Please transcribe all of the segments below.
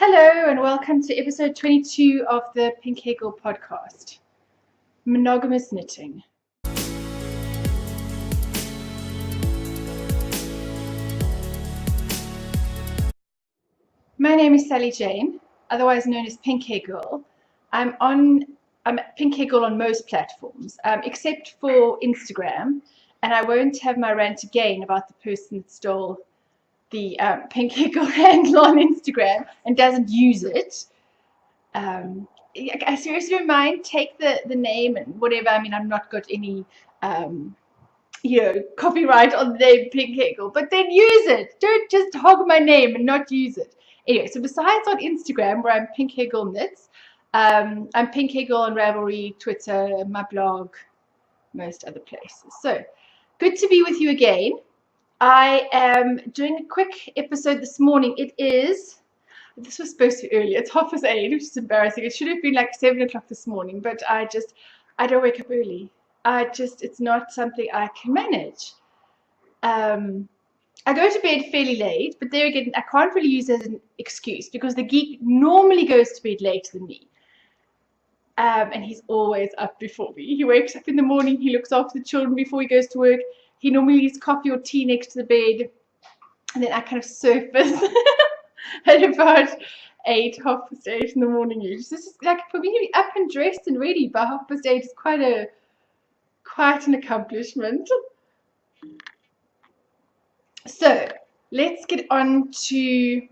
Hello and welcome to episode 22 of the Pink Hair Girl podcast, Monogamous Knitting. My name is Sally Jane, otherwise known as Pink Hair Girl. I'm Pink Hair Girl on most platforms, except for Instagram, and I won't have my rant again about the person that stole the Pink Hair Girl handle on Instagram and doesn't use it. I seriously don't mind, take the name and whatever. I mean, I'm not got any copyright on the name Pink Hair Girl, but then use it. Don't just hog my name and not use it. Anyway, so besides on Instagram, where I'm Pink Hair Girl Knits, I'm Pink Hair Girl on Ravelry, Twitter, my blog, most other places. So good to be with you again. I am doing a quick episode this morning. This was supposed to be early. It's 8:30, which is embarrassing. It should have been like 7 o'clock this morning, but I don't wake up early. It's not something I can manage. I go to bed fairly late, but there again, I can't really use it as an excuse because the Geek normally goes to bed later than me. And he's always up before me. He wakes up in the morning, he looks after the children before he goes to work. He normally leaves coffee or tea next to the bed, and then I kind of surface at about 8, 8:30 in the morning. This is like, for me to be up and dressed and ready by 8:30 is quite an accomplishment. So let's get on to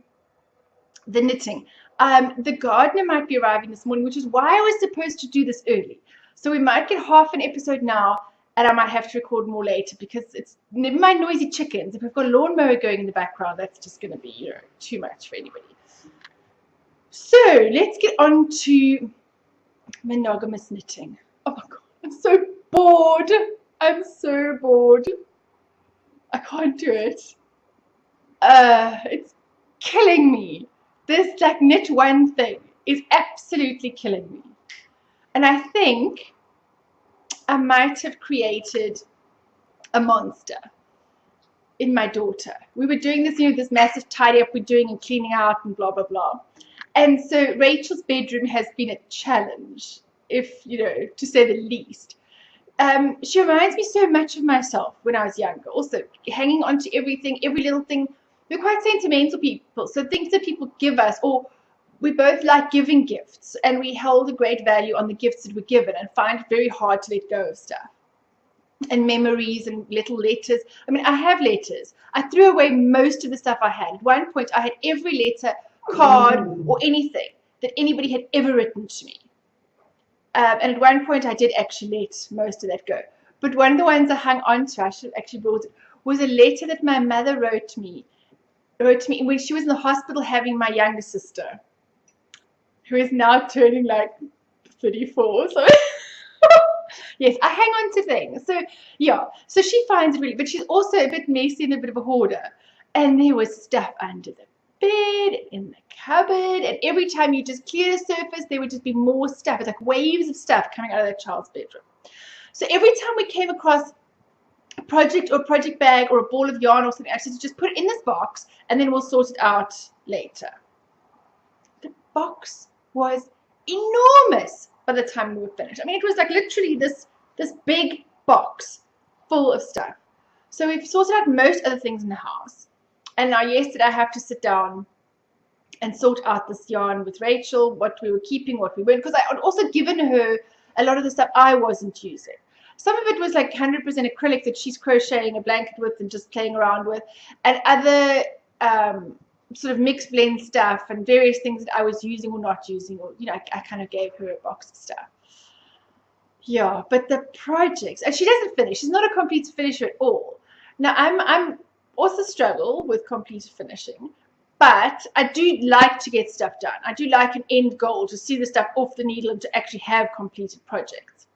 the knitting. The gardener might be arriving this morning, which is why I was supposed to do this early. So we might get half an episode now, and I might have to record more later because it's never mind noisy chickens. If we've got a lawnmower going in the background, that's just going to be too much for anybody. So let's get on to monogamous knitting. Oh my god, I'm so bored. I'm so bored. I can't do it. It's killing me. This knit one thing is absolutely killing me. And I think I might have created a monster in my daughter. We were doing this massive tidy up we're doing and cleaning out and blah, blah, blah. And so Rachel's bedroom has been a challenge, to say the least. She reminds me so much of myself when I was younger. Also, hanging on to everything, every little thing. We're quite sentimental people, so things that people give us, or we both like giving gifts, and we hold a great value on the gifts that we're given and find it very hard to let go of stuff. And memories and little letters. I mean, I have letters. I threw away most of the stuff I had. At one point, I had every letter, card, or anything that anybody had ever written to me. And at one point, I did actually let most of that go. But one of the ones I hung on to, I should have actually brought it, was a letter that my mother wrote me when she was in the hospital having my younger sister, who is now turning like 34. So yes, I hang on to things. So yeah, so she finds it really, but she's also a bit messy and a bit of a hoarder. And there was stuff under the bed, in the cupboard, and every time you just clear the surface, there would just be more stuff. It's like waves of stuff coming out of that child's bedroom. So every time we came across a project or a project bag or a ball of yarn or something, I said, just put it in this box and then we'll sort it out later. The box was enormous by the time we were finished. I mean, it was like literally this big box full of stuff. So we've sorted out most other things in the house. And now yesterday I have to sit down and sort out this yarn with Rachel, what we were keeping, what we weren't, because I had also given her a lot of the stuff I wasn't using. Some of it was like 100% acrylic that she's crocheting a blanket with and just playing around with, and other sort of mixed blend stuff and various things that I was using or not using, or I kind of gave her a box of stuff. Yeah, but the projects, and she doesn't finish. She's not a complete finisher at all. Now I'm also struggle with complete finishing, but I do like to get stuff done. I do like an end goal to see the stuff off the needle and to actually have completed projects.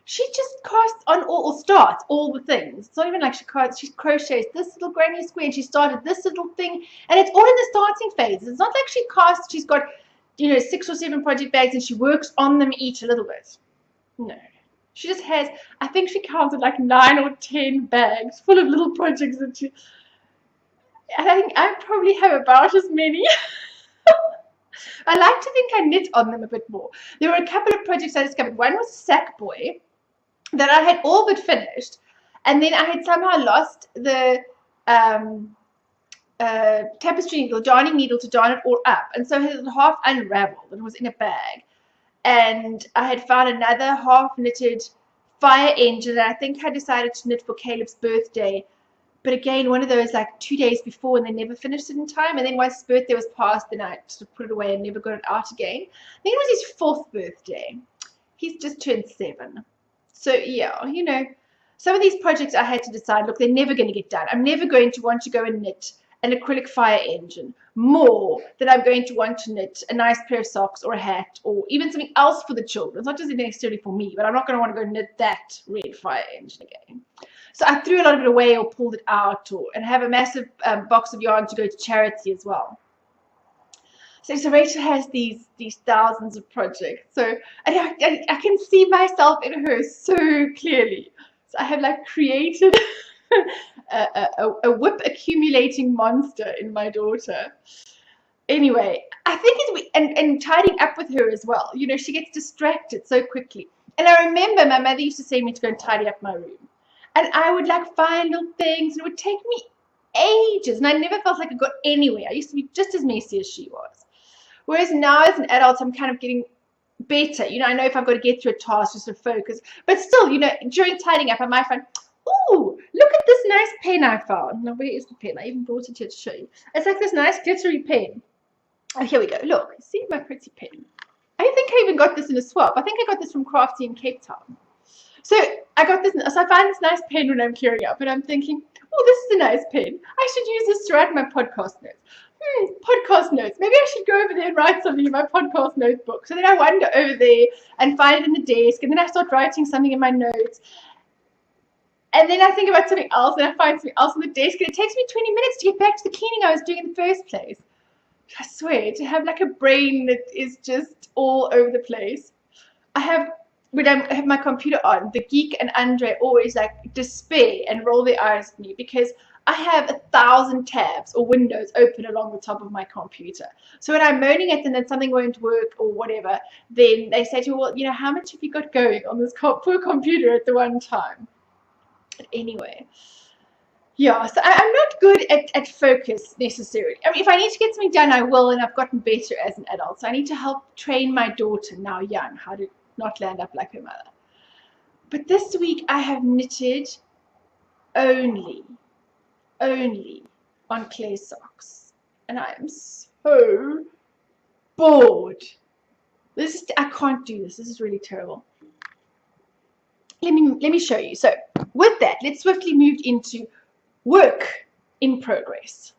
She just casts on or starts all the things. It's not even like she crochets this little granny square and she started this little thing, and it's all in the starting phase. It's not like she's got 6 or 7 project bags and she works on them each a little bit. No. She just has, I think she counted like 9 or 10 bags full of little projects and I think I probably have about as many. I like to think I knit on them a bit more. There were a couple of projects I discovered. One was Sack Boy that I had all but finished, and then I had somehow lost the tapestry needle, darning needle to darn it all up, and so it was half unraveled and was in a bag. And I had found another half knitted fire engine that I think I decided to knit for Caleb's birthday. But again, one of those like 2 days before, and they never finished it in time. And then once his birthday was passed, then I sort of put it away and never got it out again. I think it was his 4th birthday. He's just turned 7. So yeah, you know, some of these projects I had to decide, look, they're never going to get done. I'm never going to want to go and knit an acrylic fire engine more than I'm going to want to knit a nice pair of socks or a hat or even something else for the children. It's not just necessarily for me, but I'm not going to want to go knit that red fire engine again. So I threw a lot of it away or pulled it out, and have a massive box of yarn to go to charity as well. So Rachel has these thousands of projects. So I can see myself in her so clearly. So I have like created a whip accumulating monster in my daughter. Anyway, I think and tidying up with her as well. You know, she gets distracted so quickly. And I remember my mother used to say to me to go and tidy up my room. And I would like find little things, and it would take me ages. And I never felt like I got anywhere. I used to be just as messy as she was. Whereas now as an adult, I'm kind of getting better. You know, I know if I've got to get through a task, just to focus. But still, you know, during tidying up, I might find, ooh, look at this nice pen I found. Now, where is the pen? I even brought it here to show you. It's like this nice glittery pen. Oh, here we go. Look, see my pretty pen. I don't think I even got this in a swap. I think I got this from Crafty in Cape Town. So I got this. So I find this nice pen when I'm clearing up, and I'm thinking, oh, this is a nice pen. I should use this to write my podcast notes. Podcast notes. Maybe I should go over there and write something in my podcast notebook. So then I wander over there and find it in the desk, and then I start writing something in my notes. And then I think about something else, and I find something else on the desk, and it takes me 20 minutes to get back to the cleaning I was doing in the first place. I swear, to have like a brain that is just all over the place. When I have my computer on, the Geek and Andre always like despair and roll their eyes at me because I have 1,000 tabs or windows open along the top of my computer. So when I'm moaning at them that something won't work or whatever, then they say to me, well, you know, how much have you got going on this poor computer at the one time? But anyway, yeah, so I'm not good at focus necessarily. I mean, if I need to get something done, I will, and I've gotten better as an adult. So I need to help train my daughter, now young, how to not land up like her mother. But this week I have knitted only on clay socks, and I am so bored. I can't do this. This is really terrible. Let me show you. So with that, let's swiftly move into work in progress.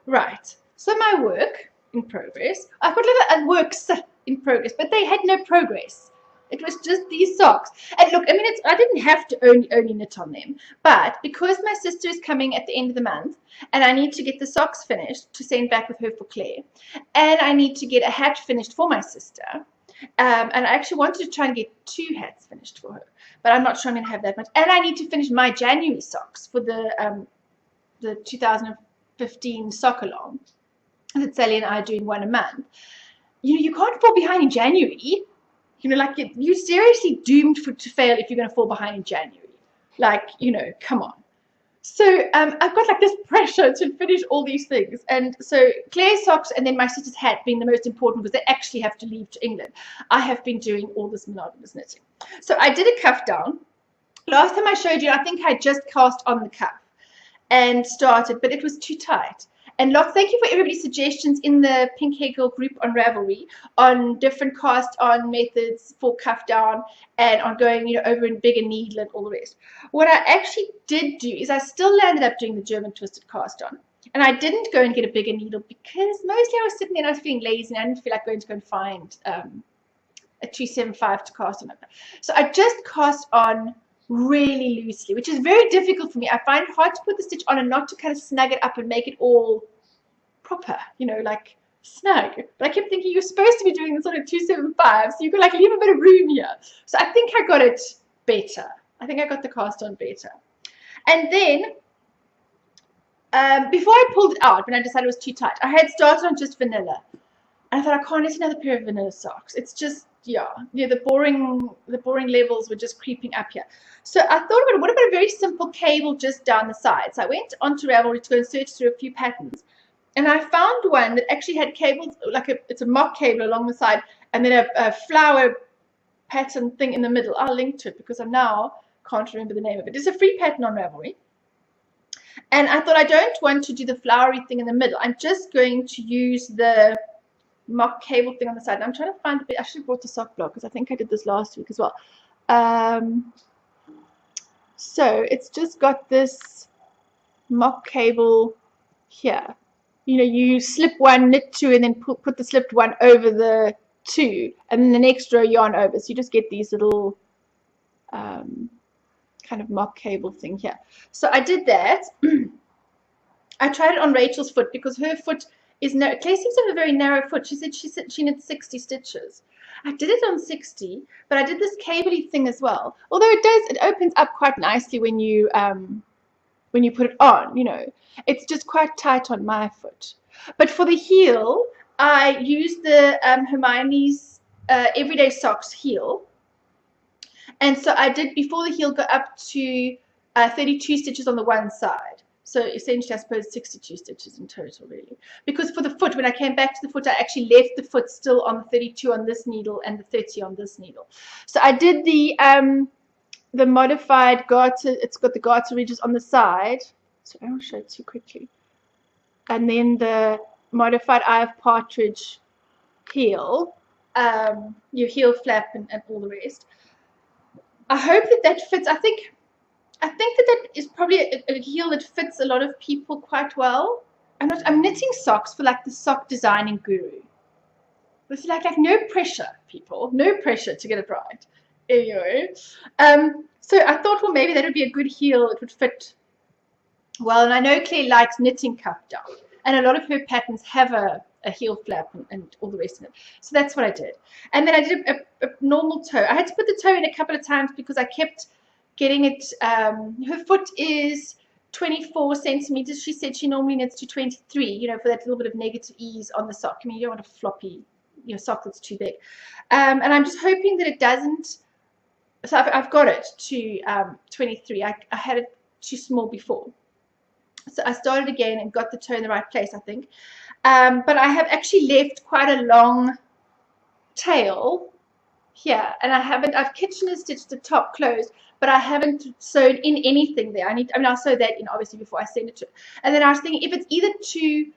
Right. So my work in progress, I've got little works in progress, but they had no progress. It was just these socks. And look, I mean, I didn't have to only knit on them, but because my sister is coming at the end of the month, and I need to get the socks finished to send back with her for Claire, and I need to get a hat finished for my sister, and I actually wanted to try and get 2 hats finished for her, but I'm not sure I'm going to have that much. And I need to finish my January socks for the 2015 sock along that Sally and I are doing one a month. You know, you can't fall behind in January. You know, like you're seriously doomed to fail if you're going to fall behind in January. Like, you know, come on. So I've got like this pressure to finish all these things. And so Claire's socks and then my sister's hat being the most important because they actually have to leave to England. I have been doing all this monogamous knitting. So I did a cuff down. Last time I showed you, I think I just cast on the cuff and started, but it was too tight. And lots, thank you for everybody's suggestions in the Pink Hair Girl group on Ravelry on different cast on methods for cuff down and on going, you know, over in bigger needle and all the rest. What I actually did do is I still landed up doing the German twisted cast on. And I didn't go and get a bigger needle because mostly I was sitting there and I was feeling lazy and I didn't feel like going to go and find a 275 to cast on. So I just cast on really loosely, which is very difficult for me. I find it hard to put the stitch on and not to kind of snug it up and make it all proper, you know, like snug. But I kept thinking you're supposed to be doing this on a 275, so you could like leave a bit of room here. So I think I got it better. I think I got the cast on better. And then before I pulled it out, when I decided it was too tight, I had started on just vanilla. And I thought, I can't get another pair of vanilla socks. It's just, the boring levels were just creeping up here. So I thought about, what about a very simple cable just down the side? So I went onto Ravelry to go and search through a few patterns. And I found one that actually had cables, it's a mock cable along the side, and then a flower pattern thing in the middle. I'll link to it because I now can't remember the name of it. It's a free pattern on Ravelry. And I thought, I don't want to do the flowery thing in the middle. I'm just going to use the mock cable thing on the side. And I'm trying to find the bit. I should have brought the sock block because I think I did this last week as well. So it's just got this mock cable here. You slip one, knit two, and then put the slipped one over the two, and then the next row yarn over. So you just get these little kind of mock cable thing here. So I did that. I tried it on Rachel's foot because her foot is narrow. Claire seems to have a very narrow foot. She said she knit 60 stitches. I did it on 60, but I did this cabley thing as well. Although it opens up quite nicely when you put it on. It's just quite tight on my foot. But for the heel, I used the Hermione's Everyday Socks heel. And so I did, before the heel, go up to 32 stitches on the one side. So essentially, I suppose 62 stitches in total, really. Because for the foot, when I came back to the foot, I actually left the foot still on the 32 on this needle and the 30 on this needle. So I did the modified garter. It's got the garter ridges on the side. So I won't show it too quickly. And then the modified Eye of Partridge heel, your heel flap and all the rest. I hope that fits. I think that is probably a heel that fits a lot of people quite well. I'm knitting socks for like the sock designing guru. It's like no pressure, people. No pressure to get it right. Anyway, so I thought, well, maybe that would be a good heel. It would fit well. And I know Claire likes knitting cuff down, and a lot of her patterns have a heel flap and all the rest of it. So that's what I did. And then I did a normal toe. I had to put the toe in a couple of times because I kept getting it. Her foot is 24 centimeters. She said she normally knits to 23, for that little bit of negative ease on the sock. I mean, you don't want a floppy sock that's too big. And I'm just hoping that it doesn't. So I've got it to 23. I had it too small before. So I started again and got the toe in the right place, I think. But I have actually left quite a long tail here, and I've Kitchener stitched the top closed, but I haven't sewn in anything there. I'll sew that in obviously before I send it to her. And then I was thinking, if it's either too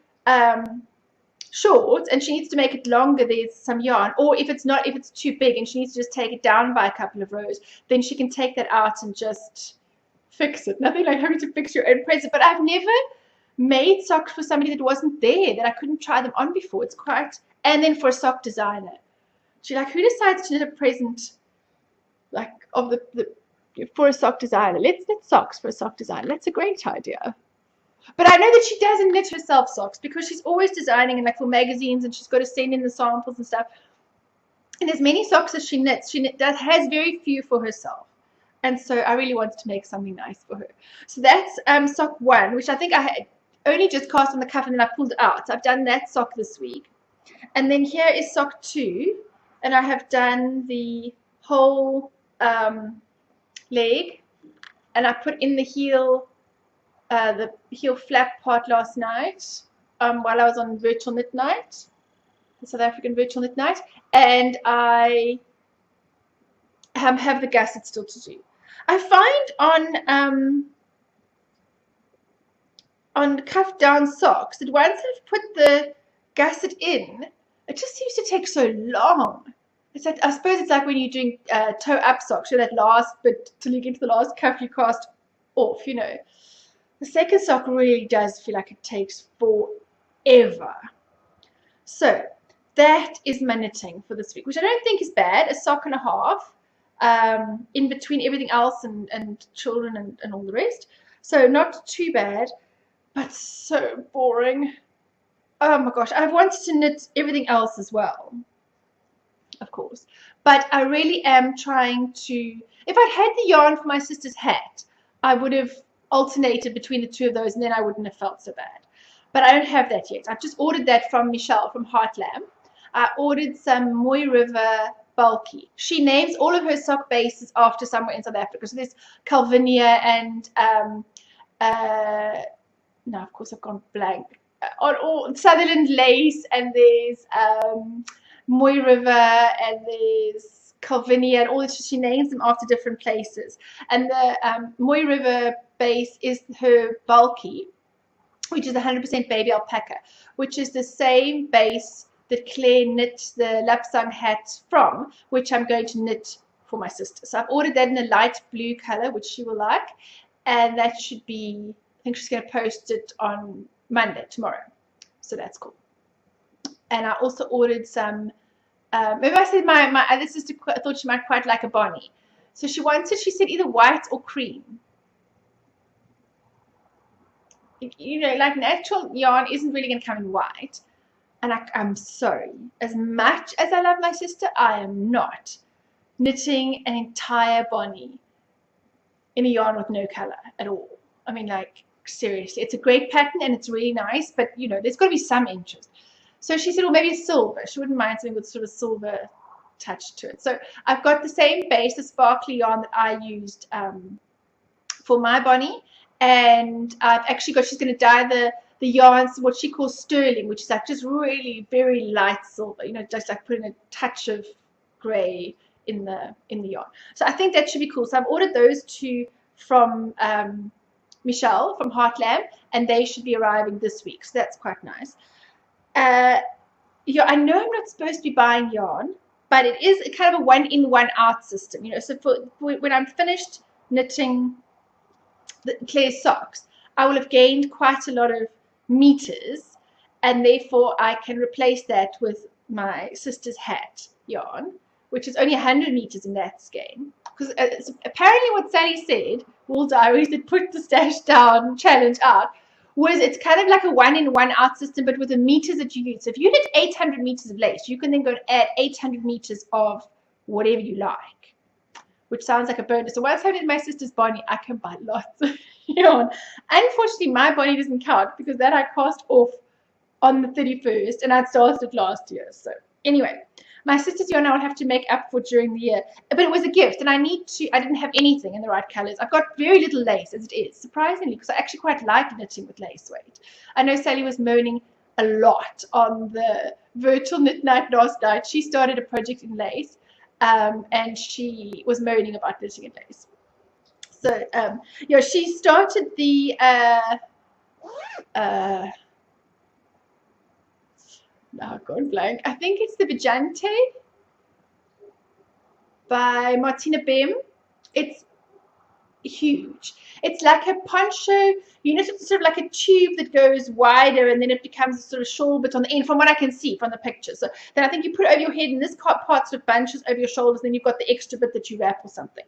short and she needs to make it longer, there's some yarn, or if it's too big and she needs to just take it down by a couple of rows, then she can take that out and just fix it. Nothing like having to fix your own present. But I've never made socks for somebody that wasn't there, that I couldn't try them on before. It's quite, and then for a sock designer. She's like, who decides to knit a present like of for a sock designer? Let's knit socks for a sock designer. That's a great idea. But I know that she doesn't knit herself socks because she's always designing and like for magazines, and she's got to send in the samples and stuff. And as many socks as she knits, has very few for herself. And so I really wanted to make something nice for her. So that's sock 1, which I think I had only just cast on the cuff and then I pulled it out. So I've done that sock this week. And then here is sock 2. And I have done the whole leg. And I put in the heel flap part last night while I was on virtual knit night, the South African virtual knit night. And I have the gusset still to do. I find on cuff down socks that once I've put the gusset in, it just seems to take so long. It's like, I suppose it's like when you're doing toe up socks, that last bit till you get to the last cuff you cast off, The second sock really does feel like it takes forever. So that is my knitting for this week, which I don't think is bad. A sock and a half. In between everything else and children and all the rest. So not too bad, but so boring. Oh my gosh, I've wanted to knit everything else as well, of course. But I really am trying to, if I'd had the yarn for my sister's hat, I would have alternated between the two of those, and then I wouldn't have felt so bad. But I don't have that yet. I've just ordered that from Michelle from Heartland. I ordered some Mooi River bulky. She names all of her sock bases after somewhere in South Africa. So there's Calvinia and no, of course I've gone blank. On all Sutherland Lace, and there's Mooi River, and there's Calvinia, and all this. She names them after different places. And the Mooi River base is her bulky, which is 100% baby alpaca, which is the same base that Claire knit the Lapsang hat from, which I'm going to knit for my sister. So I've ordered that in a light blue color, which she will like, and that should be, I think she's going to post it on Monday, tomorrow. So that's cool. And I also ordered some, maybe I said my other sister thought she might quite like a Bonnie. So she wanted, she said either white or cream. You know, like natural yarn isn't really going to come in white. And I'm sorry, as much as I love my sister, I am not knitting an entire Bonnie in a yarn with no color at all. I mean, like, seriously, it's a great pattern and it's really nice, but you know, there's got to be some interest. So she said, well, maybe silver. She wouldn't mind something with sort of silver touch to it. So I've got the same base, the sparkly yarn that I used for my Bonnie, and I've actually got, she's going to dye the yarns, what she calls sterling, which is like just really very light silver, you know, just like putting a touch of gray in the yarn. So I think that should be cool. So I've ordered those two from Michelle from Heartland, and they should be arriving this week. So that's quite nice. Yeah, I know I'm not supposed to be buying yarn, but it is kind of a one in, one out system, you know. So for when I'm finished knitting Claire's socks, I will have gained quite a lot of meters, and therefore I can replace that with my sister's hat yarn, which is only 100 meters in that skein. Because apparently what Sally said, Wool Diaries, that put the stash down challenge out, was it's kind of like a one in, one out system, but with the meters that you use. So if you hit 800 meters of lace, you can then go and add 800 meters of whatever you like, which sounds like a bonus. So once I did my sister's Bonnie, I can buy lots of yarn. Unfortunately, my Bonnie doesn't count because that I cast off on the 31st, and I'd started last year. So anyway, my sister's yarn I will have to make up for during the year, but it was a gift, and I didn't have anything in the right colors. I've got very little lace as it is, surprisingly, because I actually quite like knitting with lace weight. I know Sally was moaning a lot on the virtual knit night last night. She started a project in lace, and she was moaning about knitting in lace. So yeah, she started the now I've gone blank. I think it's the Vijante by Martina Bem. It's huge. It's like a poncho. You know, it's sort of like a tube that goes wider, and then it becomes a sort of shawl bit on the end, from what I can see from the picture. So then I think you put it over your head, and this part sort of bunches over your shoulders, and then you've got the extra bit that you wrap or something.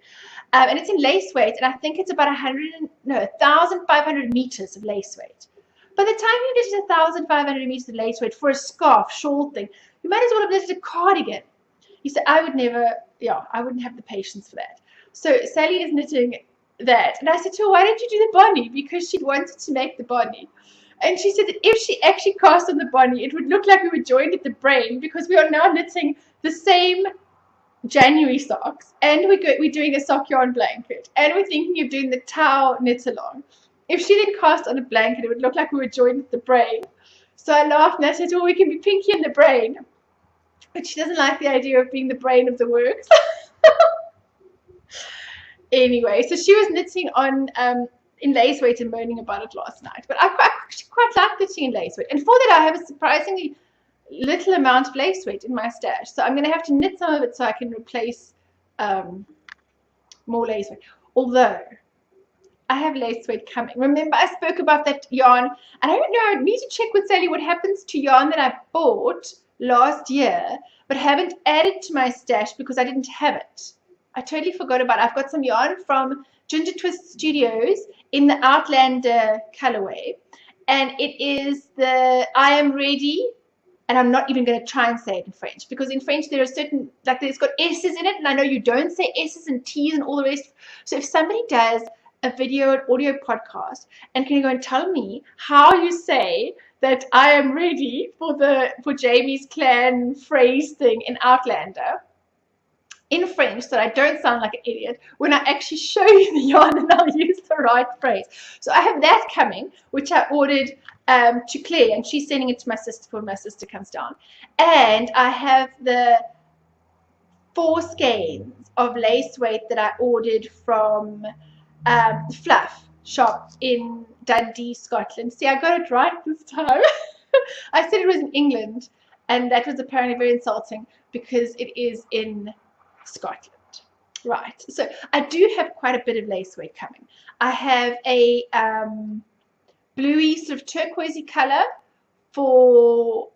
And it's in lace weight, and I think it's about 1,500 meters of lace weight. By the time you knitted 1,500 meters of lace weight for a scarf, shawl thing, you might as well have knitted a cardigan. You said, I would never, yeah, I wouldn't have the patience for that. So Sally is knitting that. And I said to her, why don't you do the Bonnie? Because she wanted to make the Bonnie. And she said that if she actually cast on the Bonnie, it would look like we were joined at the brain, because we are now knitting the same January socks, and we're doing a sock yarn blanket, and we're thinking of doing the Tau knit along. If she did cast on a blanket, it would look like we were joined at the brain. So I laughed, and I said, oh, we can be Pinky in the brain. But she doesn't like the idea of being the brain of the works. Anyway, so she was knitting on in lace weight and moaning about it last night. But I actually quite like knitting in lace weight. And for that, I have a surprisingly little amount of lace weight in my stash. So I'm going to have to knit some of it so I can replace more lace weight. Although I have lace weight coming. Remember, I spoke about that yarn, and I don't know, I need to check with Sally what happens to yarn that I bought last year but haven't added to my stash because I didn't have it. I totally forgot about it. I've got some yarn from Ginger Twist Studios in the Outlander colorway, and it is the I Am Ready, and I'm not even going to try and say it in French, because in French there are certain, like, there's got S's in it, and I know you don't say S's and T's and all the rest. So if somebody does a video, an audio podcast, and can you go and tell me how you say that I am ready for Jamie's clan phrase thing in Outlander in French, so that I don't sound like an idiot when I actually show you the yarn and I'll use the right phrase. So I have that coming, which I ordered to Claire, and she's sending it to my sister when my sister comes down. And I have the 4 skeins of lace weight that I ordered from Fluff shop in Dundee, Scotland. See, I got it right this time. I said it was in England, and that was apparently very insulting because it is in Scotland. Right, so I do have quite a bit of lace weight coming. I have a bluey sort of turquoisey color for,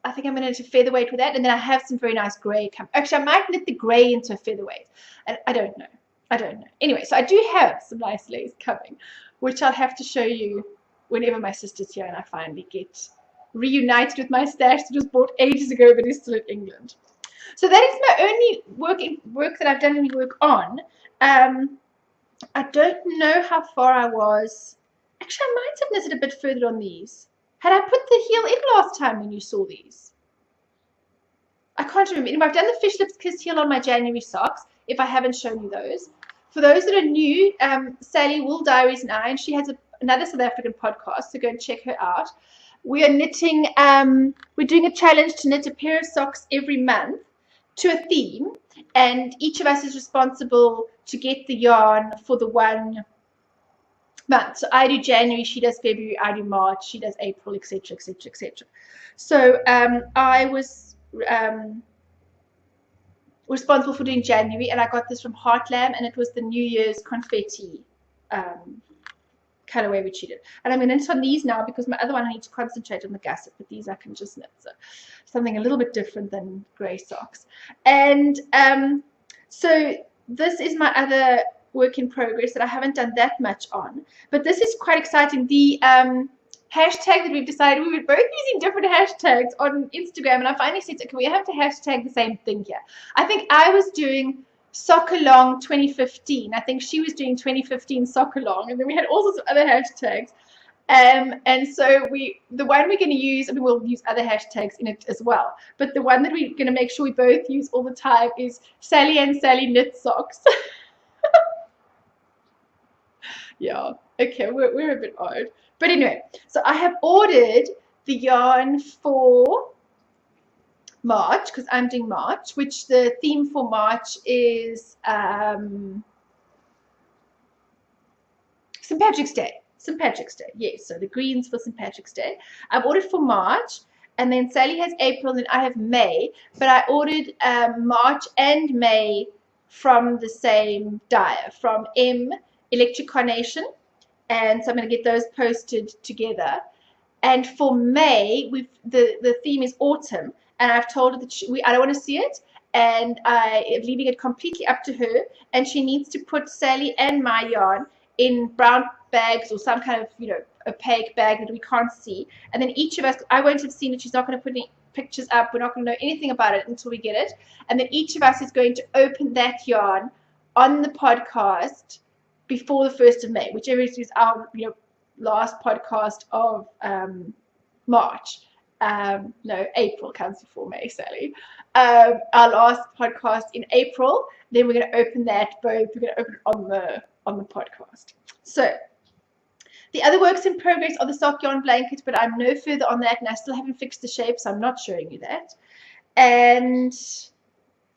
I think I'm going to featherweight with that, and then I have some very nice grey come. Actually, I might knit the grey into a featherweight. I don't know. Anyway, so I do have some nice lace coming, which I'll have to show you whenever my sister's here and I finally get reunited with my stash that was bought ages ago but is still in England. So that is my only work that I've done any work on. I don't know how far I was. Actually, I might have knitted a bit further on these. Had I put the heel in last time when you saw these? I can't remember. Anyway, I've done the fish lips kiss heel on my January socks, if I haven't shown you those. For those that are new, Sally Wool Diaries and she has another South African podcast, so go and check her out. We are knitting, we're doing a challenge to knit a pair of socks every month to a theme, and each of us is responsible to get the yarn for the 1 month. So I do January, she does February, I do March, she does April, etc., etc., etc. So I was responsible for doing January, and I got this from Heartland, and it was the New Year's confetti colorway which she did. And I'm going to knit on these now because my other one I need to concentrate on the gusset, but these I can just knit. So something a little bit different than grey socks. And so this is my other work in progress that I haven't done that much on, but this is quite exciting. The hashtag that we've decided, we were both using different hashtags on Instagram, and I finally said, okay, we have to hashtag the same thing here. I think I was doing Soccer Long 2015. I think she was doing 2015 Soccer Long, and then we had all sorts of other hashtags. And so the one we're going to use, I mean, we'll use other hashtags in it as well, but the one that we're going to make sure we both use all the time is Sally and Sally Knit Socks. Yeah, okay, we're a bit odd. But anyway, so I have ordered the yarn for March, because I'm doing March, which the theme for March is St. Patrick's Day. St. Patrick's Day, yes, so the greens for St. Patrick's Day. I've ordered for March, and then Sally has April, and then I have May, but I ordered March and May from the same dyer, from M Electric Carnation, and so I'm going to get those posted together. And for May, the theme is autumn, and I've told her that I don't want to see it, and I am leaving it completely up to her, and she needs to put Sally and my yarn in brown bags or some kind of, opaque bag that we can't see, and then each of us, I won't have seen it, she's not going to put any pictures up, we're not going to know anything about it until we get it, and then each of us is going to open that yarn on the podcast before the 1st of May, whichever is our last podcast of March. No, April comes before May, Sally. Our last podcast in April, then we're going to open that both. We're going to open it on the podcast. So the other works in progress are the sock yarn blanket, but I'm no further on that, and I still haven't fixed the shape, so I'm not showing you that. And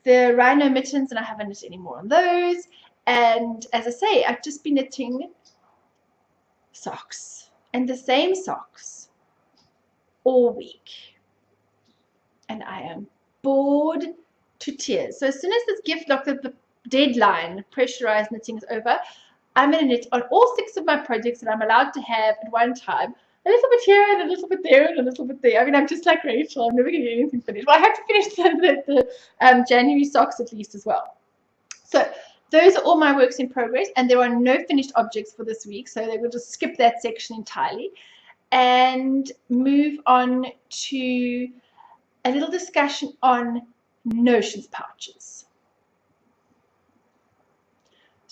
the rhino mittens, and I haven't knit any more on those. And as I say, I've just been knitting socks, and the same socks all week, and I am bored to tears. So as soon as this gift lock, the deadline, pressurized knitting, is over, I'm going to knit on all 6 of my projects that I'm allowed to have at one time. A little bit here and a little bit there and a little bit there. I mean, I'm just like Rachel. I'm never going to get anything finished. Well, I have to finish the January socks at least as well. So those are all my works in progress, and there are no finished objects for this week, so they will just skip that section entirely and move on to a little discussion on notions pouches.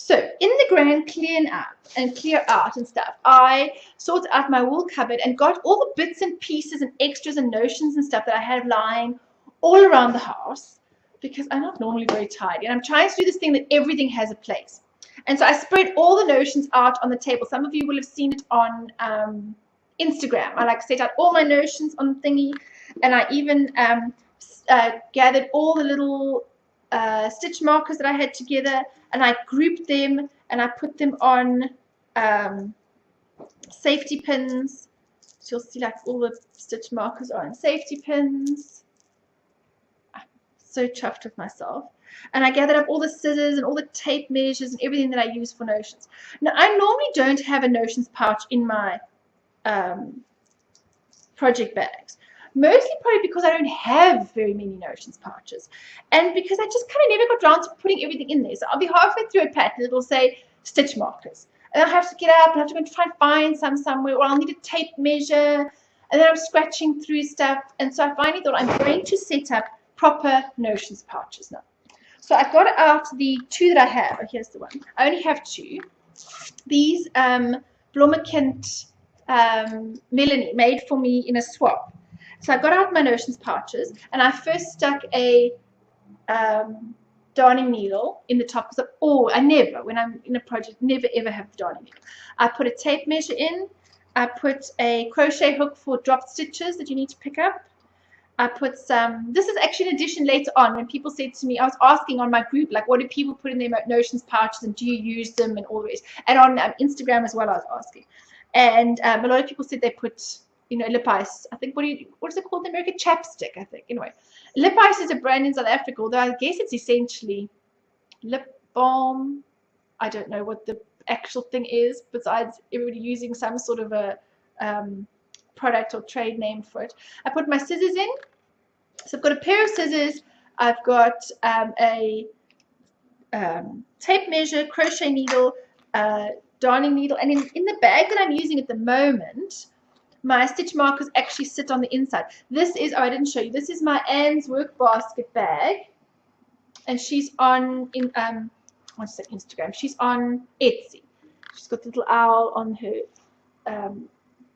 So in the grand clear out and stuff, I sorted out my wool cupboard and got all the bits and pieces and extras and notions and stuff that I had lying all around the house, because I'm not normally very tidy, and I'm trying to do this thing that everything has a place. And so I spread all the notions out on the table. Some of you will have seen it on Instagram. I like set out all my notions on the thingy, and I even gathered all the little stitch markers that I had together, and I grouped them and I put them on safety pins. So you'll see like all the stitch markers are on safety pins. I'm so chuffed with myself. And I gathered up all the scissors and all the tape measures and everything that I use for notions. Now, I normally don't have a notions pouch in my project bags. Mostly probably because I don't have very many notions pouches, and because I just kind of never got around to putting everything in there. So I'll be halfway through a pattern, it'll say stitch markers, and I'll have to get up and have to go and try and find some somewhere, or I'll need a tape measure, and then I'm scratching through stuff. And so I finally thought I'm going to set up proper notions pouches now. So I got out the two that I have. Oh, here's the one. I only have two. These Blommekind Melanie made for me in a swap. So I got out my notions pouches, and I first stuck a darning needle in the top, because I never, when I'm in a project, never ever have the darning needle. I put a tape measure in. I put a crochet hook for dropped stitches that you need to pick up. I put some, this is actually an addition later on when people said to me, I was asking on my group, like, what do people put in their notions pouches, and do you use them, and all the rest. And on Instagram as well, I was asking. And a lot of people said they put, lip ice. I think, what is it called in America? Chapstick, I think. Anyway, lip ice is a brand in South Africa, although I guess it's essentially lip balm. I don't know what the actual thing is, besides everybody using some sort of a product or trade name for it. I put my scissors in. So I've got a pair of scissors. I've got a tape measure, crochet needle, darning needle, and in the bag that I'm using at the moment, my stitch markers actually sit on the inside. This is, I didn't show you, this is my Anne's work basket bag, and she's on what's that, Instagram? She's on Etsy. She's got the little owl on her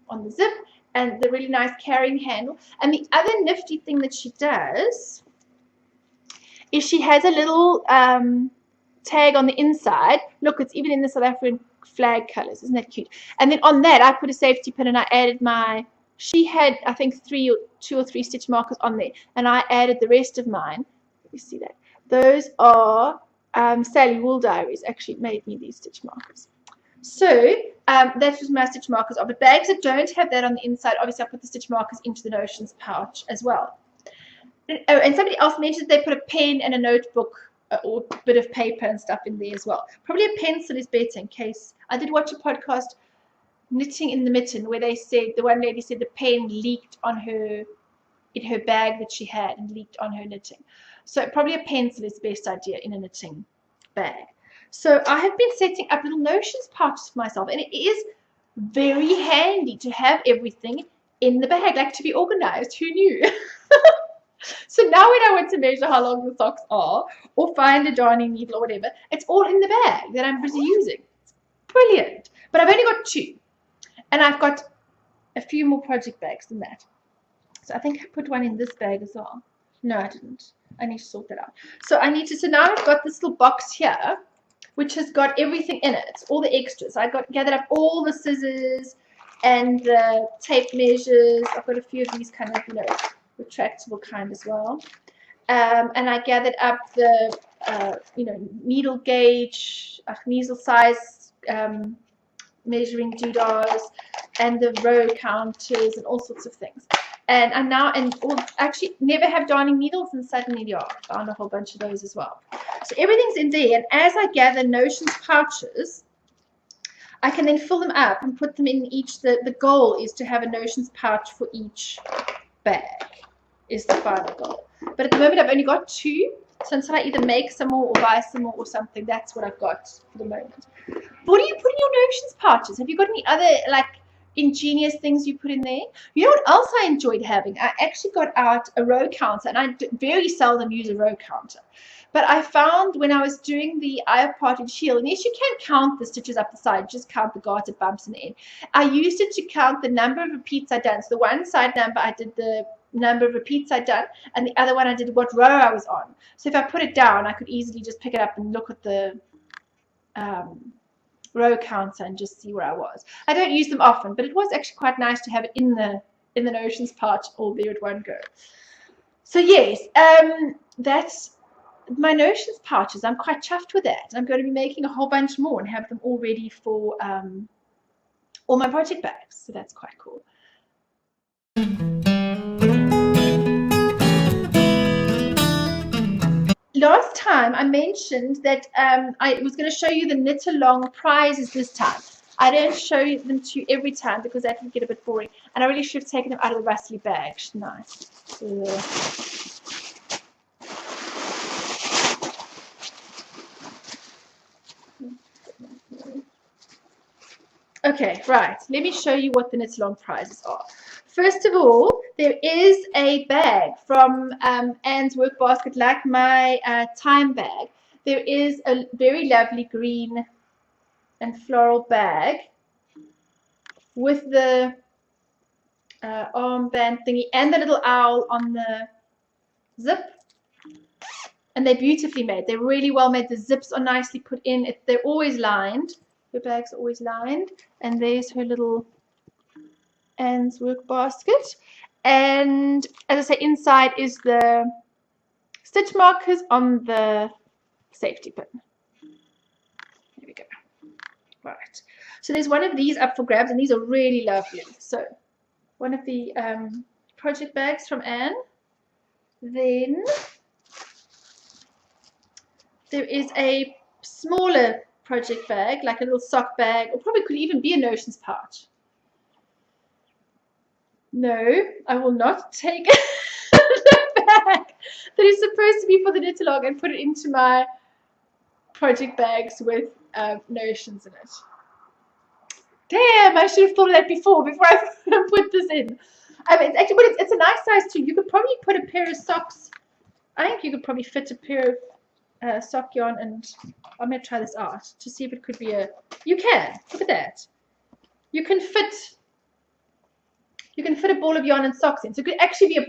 on the zip, and the really nice carrying handle. And the other nifty thing that she does is she has a little tag on the inside. Look, it's even in the South African flag colors. Isn't that cute? And then on that, I put a safety pin, and I added she had, I think, 2 or 3 stitch markers on there, and I added the rest of mine. You see that? Those are Sally Wool Diaries actually made me these stitch markers. So that's just my stitch markers are. But bags that don't have that on the inside, obviously I put the stitch markers into the notions pouch as well. And somebody else mentioned they put a pen and a notebook or a bit of paper and stuff in there as well. Probably a pencil is better, in case. I did watch a podcast, Knitting in the Mitten, where they said, the one lady said the pen leaked on her, in her bag that she had, and leaked on her knitting. So probably a pencil is the best idea in a knitting bag. So I have been setting up little notions pouches for myself, and it is very handy to have everything in the bag, like to be organized. Who knew? So now when I want to measure how long the socks are, or find a darning needle or whatever, it's all in the bag that I'm busy using. It's brilliant. But I've only got 2, and I've got a few more project bags than that. So I think I put one in this bag as well. No, I didn't. I need to sort that out. So now I've got this little box here, which has got everything in it, all the extras. I gathered up all the scissors and the tape measures. I've got a few of these kind of, retractable kind as well. And I gathered up the, needle gauge, needle size measuring doodahs, and the row counters and all sorts of things. And I'm now, actually never have darning needles, and suddenly, found a whole bunch of those as well. So everything's in there, and as I gather notions pouches, I can then fill them up and put them in each. The goal is to have a notions pouch for each bag, is the final goal. But at the moment, I've only got 2, so until I either make some more or buy some more or something, that's what I've got for the moment. What do you put in your notions pouches? Have you got any other, like, ingenious things you put in there. You know what else I enjoyed having? I actually got out a row counter, and I very seldom use a row counter. But I found when I was doing the eye of partridge heel, and yes, you can count the stitches up the side, just count the garter bumps in the end. I used it to count the number of repeats I'd done. So the one side number, I did the number of repeats I'd done, and the other one I did what row I was on. So if I put it down, I could easily just pick it up and look at the row counter and just see where I was. I don't use them often, but it was actually quite nice to have it in the notions pouch all there at one go. So yes, that's my notions pouches. I'm quite chuffed with that. I'm going to be making a whole bunch more and have them all ready for all my project bags. So that's quite cool. Last time I mentioned that I was going to show you the knit along prizes this time. I don't show them to you every time because that would get a bit boring, and I really should have taken them out of the rustly bag, shouldn't I? Okay, right. Let me show you what the knit along prizes are. First of all, there is a bag from Anne's work basket, like my time bag. There is a very lovely green and floral bag with the armband thingy and the little owl on the zip. And they're beautifully made. They're really well made. The zips are nicely put in. They're always lined. Her bag's always lined. And there's her little Anne's work basket. And as I say, inside is the stitch markers on the safety pin. There we go. Right. So there's one of these up for grabs, and these are really lovely. So one of the project bags from Anne. Then there is a smaller project bag, like a little sock bag, or probably could even be a notions pouch. No, I will not take the bag that is supposed to be for the knit along and put it into my project bags with notions in it. Damn, I should have thought of that before I put this in. It's actually, but it's a nice size too. You could probably put a pair of socks. I think you could probably fit a pair of sock yarn, and I'm going to try this out to see if it could be a. You can look at that. You can fit a ball of yarn and socks in. So it could actually be a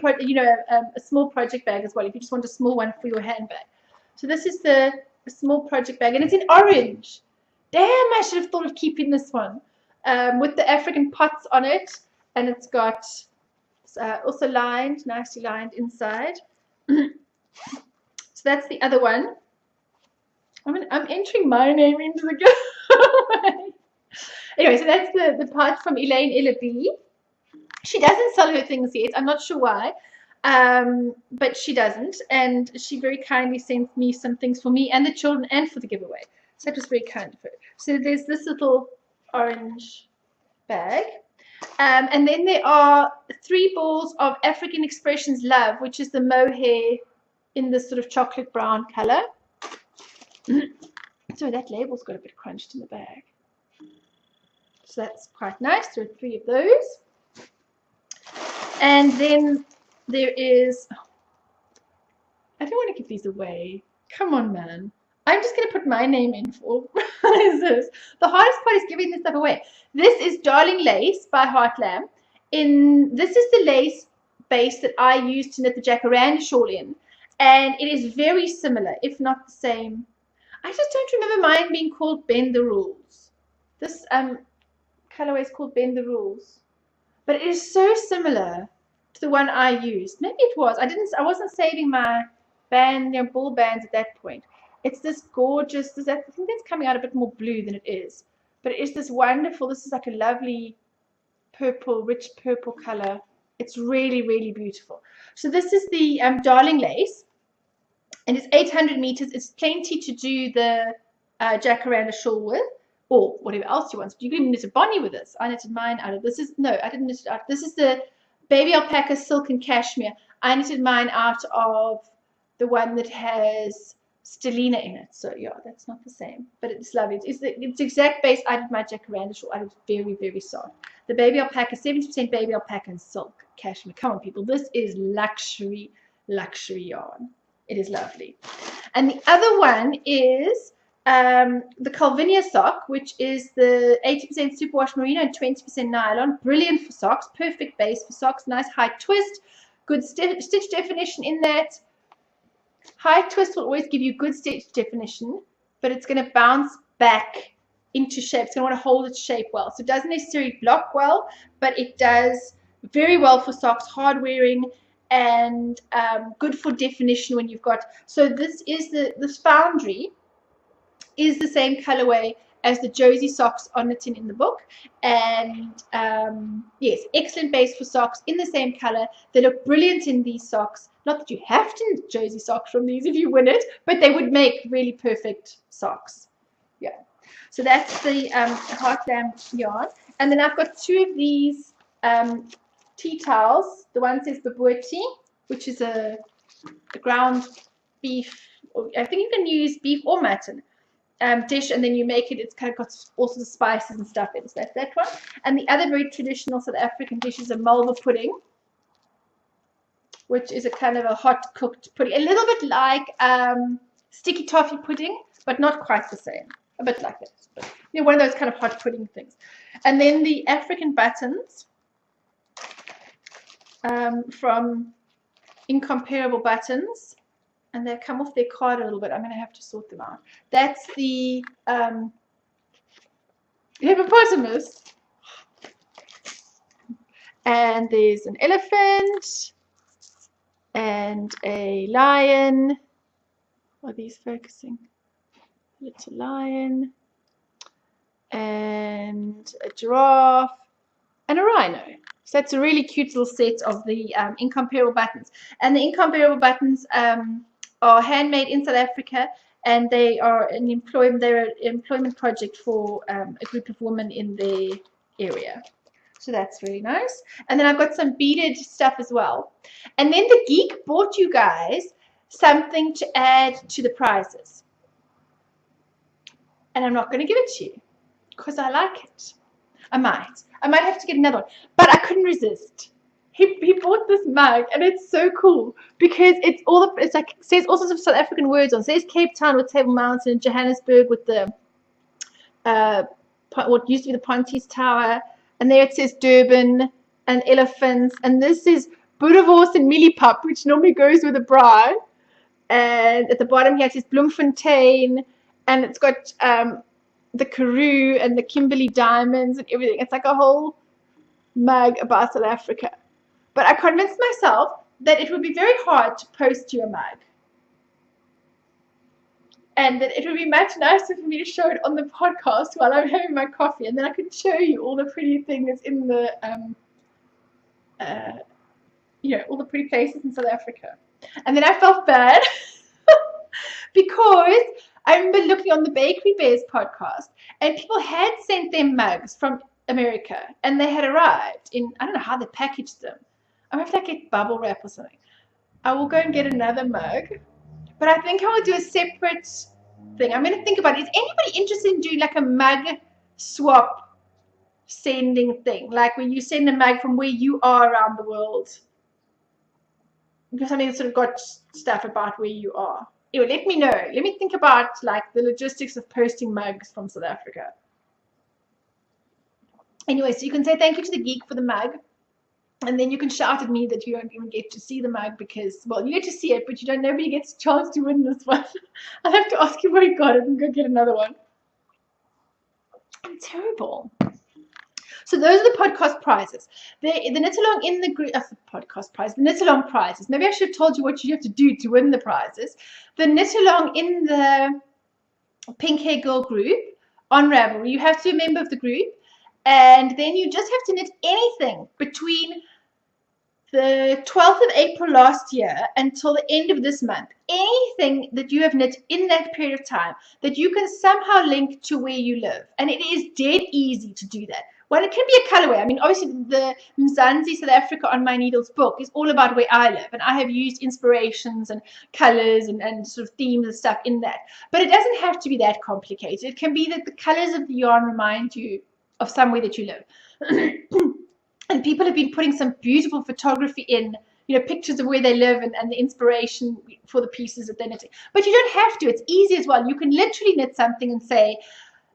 small project bag as well if you just want a small one for your handbag. So this is the small project bag, and it's in orange. Damn, I should have thought of keeping this one with the African pots on it, and it's got also lined, nicely lined inside. So that's the other one. I'm entering my name into the giveaway. Anyway, so that's the part from Elaine Ellaby. She doesn't sell her things yet. I'm not sure why, but she doesn't. And she very kindly sent me some things for me and the children and for the giveaway. So that was very kind of her. So there's this little orange bag. And then there are 3 balls of African Expressions Love, which is the mohair in this sort of chocolate brown color. So that label's got a bit crunched in the bag. So that's quite nice. There are 3 of those. And then there is, I don't want to give these away. Come on, man. I'm just going to put my name in for what is this? The hardest part is giving this stuff away. This is Darling Lace by Heartlam. This is the lace base that I used to knit the jacaranda shawl in. And it is very similar, if not the same. I just don't remember mine being called Bend the Rules. This colorway is called Bend the Rules. But it is so similar to the one I used. Maybe it was. I wasn't saving my ball bands at that point. It's this gorgeous, I think that's coming out a bit more blue than it is. But it is this wonderful, this is like a lovely purple, rich purple color. It's really, really beautiful. So this is the Darling Lace. And it's 800 meters. It's plenty to do the jacaranda shawl with, or whatever else you want. You can even knit a bonnet with this. I knitted mine out of this. I didn't knit it out. This is the baby alpaca silk and cashmere. I knitted mine out of the one that has stellina in it. So yeah, that's not the same, but it's lovely. It's the exact base I did my jacaranda shawl. I was very, very soft. The baby alpaca, 70% baby alpaca and silk cashmere. Come on, people. This is luxury yarn. It is lovely. And the other one is the Calvinia sock, which is the 80% superwash merino and 20% nylon. Brilliant for socks. Perfect base for socks. Nice high twist. Good stitch definition in that. High twist will always give you good stitch definition, but it's going to bounce back into shape. It's going to want to hold its shape well. So it doesn't necessarily block well, but it does very well for socks, hard wearing, and good for definition when you've got. So this is this foundry is the same colorway as the Josie socks on it in the book, and yes, excellent base for socks in the same color. They look brilliant in these socks. Not that you have to knit Josie socks from these if you win it, but they would make really perfect socks. Yeah, so that's the Heartland yarn. And then I've got two of these tea towels. The one says Babuati, which is a ground beef, or I think you can use beef or mutton dish, and then you make it. It's kind of got all sorts of spices and stuff in. So that's that one. And the other very traditional South African dish is a mulva pudding, which is a kind of a hot cooked pudding, a little bit like sticky toffee pudding, but not quite the same. A bit like that, but, you know, one of those kind of hot pudding things. And then the African buttons from Incomparable Buttons, and they've come off their card a little bit. I'm going to have to sort them out. That's the hippopotamus, and there's an elephant and a lion. Are these focusing? Little lion and a giraffe and a rhino. So that's a really cute little set of the Incomparable Buttons. And the Incomparable Buttons are handmade in South Africa, and they are an employment project for a group of women in their area. So that's really nice. And then I've got some beaded stuff as well. And then the Geek bought you guys something to add to the prizes. And I'm not going to give it to you because I like it. I might have to get another one, but I couldn't resist. He bought this mug, and it's so cool because it's like it says all sorts of South African words on. It says Cape Town with Table Mountain, Johannesburg with the what used to be the Ponties Tower, and there it says Durban and elephants, and this is Boerewors and Mieliepap, which normally goes with a braai, and at the bottom here it says Bloemfontein. And it's got the Karoo and the Kimberley diamonds and everything. It's like a whole mug about South Africa. But I convinced myself that it would be very hard to post you a mug. And that it would be much nicer for me to show it on the podcast while I'm having my coffee. And then I could show you all the pretty things in the, all the pretty places in South Africa. And then I felt bad because I remember looking on the Bakery Bears podcast, and people had sent them mugs from America, and they had arrived in, I don't know how they packaged them. I wonder if they get bubble wrap or something. I will go and get another mug, but I think I will do a separate thing. I'm going to think about it. Is anybody interested in doing like a mug swap sending thing, like where you send a mug from where you are around the world? Because something that's sort of got stuff about where you are. Anyway, let me know. Let me think about like the logistics of posting mugs from South Africa. Anyway, so you can say thank you to the Geek for the mug, and then you can shout at me that you don't even get to see the mug because, well, you get to see it, but nobody gets a chance to win this one. I'll have to ask you where you got it and go get another one. I'm terrible. So those are the podcast prizes. The knit along in the group, the podcast prize, the knit along prizes. Maybe I should have told you what you have to do to win the prizes. The knit along in the Pink Hair Girl group on Ravelry. You have to be a member of the group, and then you just have to knit anything between the 12th of April last year until the end of this month. Anything that you have knit in that period of time that you can somehow link to where you live. And it is dead easy to do that. Well, it can be a colorway. I mean, obviously the Mzansi South Africa on My Needles book is all about where I live, and I have used inspirations and colors and sort of themes and stuff in that. But it doesn't have to be that complicated. It can be that the colors of the yarn remind you of somewhere that you live. And people have been putting some beautiful photography in, pictures of where they live and the inspiration for the pieces that they're knitting. But you don't have to. It's easy as well. You can literally knit something and say,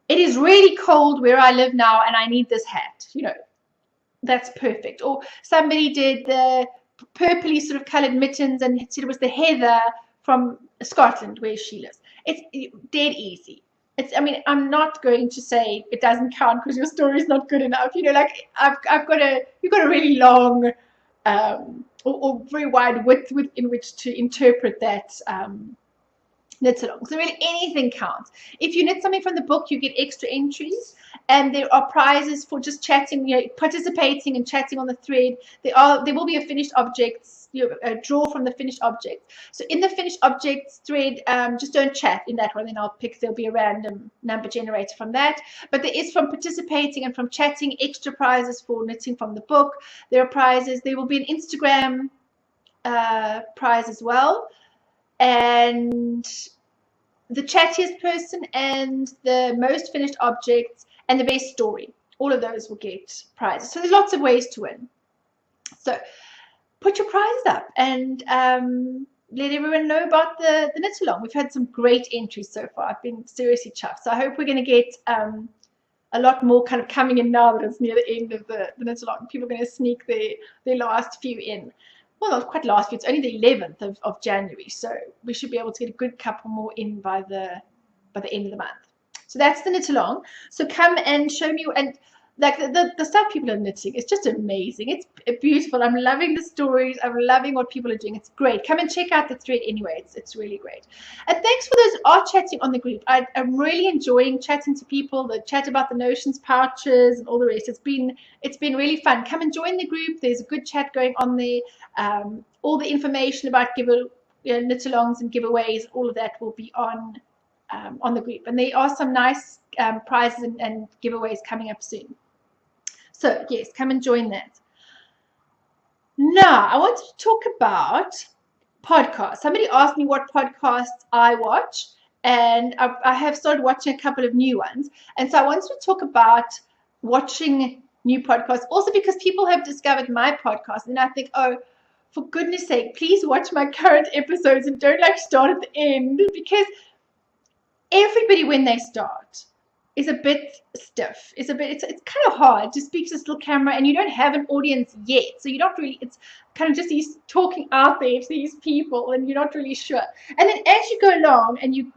it is really cold where I live now and I need this hat. That's perfect. Or somebody did the purpley sort of coloured mittens and said it was the heather from Scotland where she lives. It's dead easy. I'm not going to say it doesn't count because your story is not good enough. You've got a really long or very wide width in which to interpret that knit along. So really anything counts. If you knit something from the book, you get extra entries, and there are prizes for just chatting, participating and chatting on the thread. There will be a finished objects, a draw from the finished objects. So in the finished objects thread, just don't chat in that one, then there'll be a random number generator from that. But there is, from participating and from chatting, extra prizes for knitting from the book. There are prizes. There will be an Instagram prize as well. And the chattiest person and the most finished objects and the best story, all of those will get prizes. So there's lots of ways to win. So put your prizes up and let everyone know about the knit along. We've had some great entries so far. I've been seriously chuffed. So I hope we're going to get a lot more kind of coming in now that it's near the end of the knit along. People are going to sneak their last few in. Well, not quite last year. It's only the 11th of January, so we should be able to get a good couple more in by the end of the month. So that's the knit along. So come and show me, and like the stuff people are knitting, it's just amazing. It's beautiful. I'm loving the stories. I'm loving what people are doing. It's great. Come and check out the thread anyway. It's really great. And thanks for those who are chatting on the group. I'm really enjoying chatting to people, the chat about the notions pouches and all the rest. It's been really fun. Come and join the group. There's a good chat going on there. All the information about knit alongs and giveaways, all of that will be on the group. And there are some nice prizes and giveaways coming up soon. So yes, come and join that. Now, I wanted to talk about podcasts. Somebody asked me what podcasts I watch, and I have started watching a couple of new ones. And so I wanted to talk about watching new podcasts, also because people have discovered my podcast, and I think, oh, for goodness sake, please watch my current episodes and don't start at the end, because everybody, when they start, is a bit stiff. It's kind of hard to speak to this little camera, and you don't have an audience yet, so you're not really, it's kind of just talking out there to these people, and you're not really sure. And then as you go along and you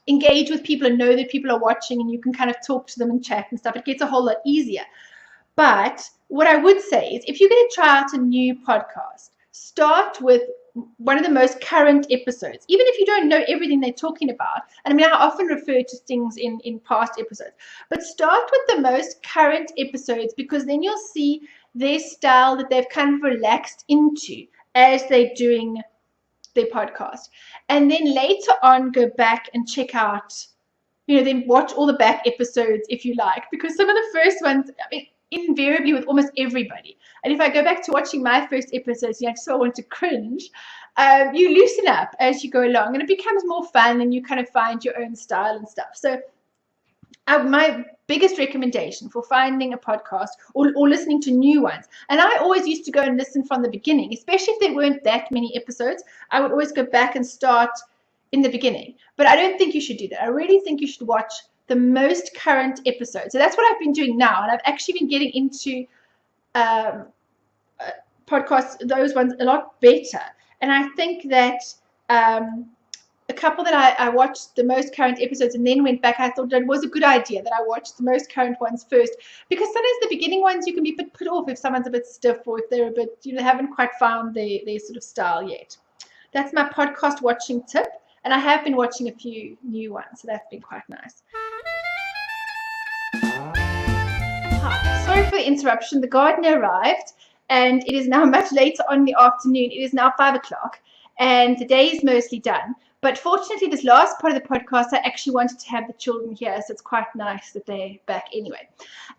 engage with people and know that people are watching, and you can kind of talk to them and chat and stuff, it gets a whole lot easier. But what I would say is, if you're going to try out a new podcast, start with one of the most current episodes, even if you don't know everything they're talking about. And I often refer to things in past episodes, but start with the most current episodes, because then you'll see their style that they've kind of relaxed into as they're doing their podcast. And then later on, go back and check out, then watch all the back episodes if you like, because some of the first ones, invariably with almost everybody. And if I go back to watching my first episodes, I just want to cringe. You loosen up as you go along, and it becomes more fun, and you kind of find your own style and stuff. So my biggest recommendation for finding a podcast or listening to new ones, and I always used to go and listen from the beginning, especially if there weren't that many episodes, I would always go back and start in the beginning. But I don't think you should do that. I really think you should watch the most current episode. So that's what I've been doing now, and I've actually been getting into podcasts, those ones, a lot better. And I think that a couple that I watched the most current episodes and then went back, I thought that was a good idea that I watched the most current ones first, because sometimes the beginning ones you can be a bit put off if someone's a bit stiff, or if they're a bit, haven't quite found their sort of style yet. That's my podcast watching tip, and I have been watching a few new ones, so that's been quite nice. Hi, sorry for the interruption. The gardener arrived, and it is now much later on in the afternoon. It is now 5 o'clock, and the day is mostly done. But fortunately, this last part of the podcast, I actually wanted to have the children here, so it's quite nice that they're back anyway.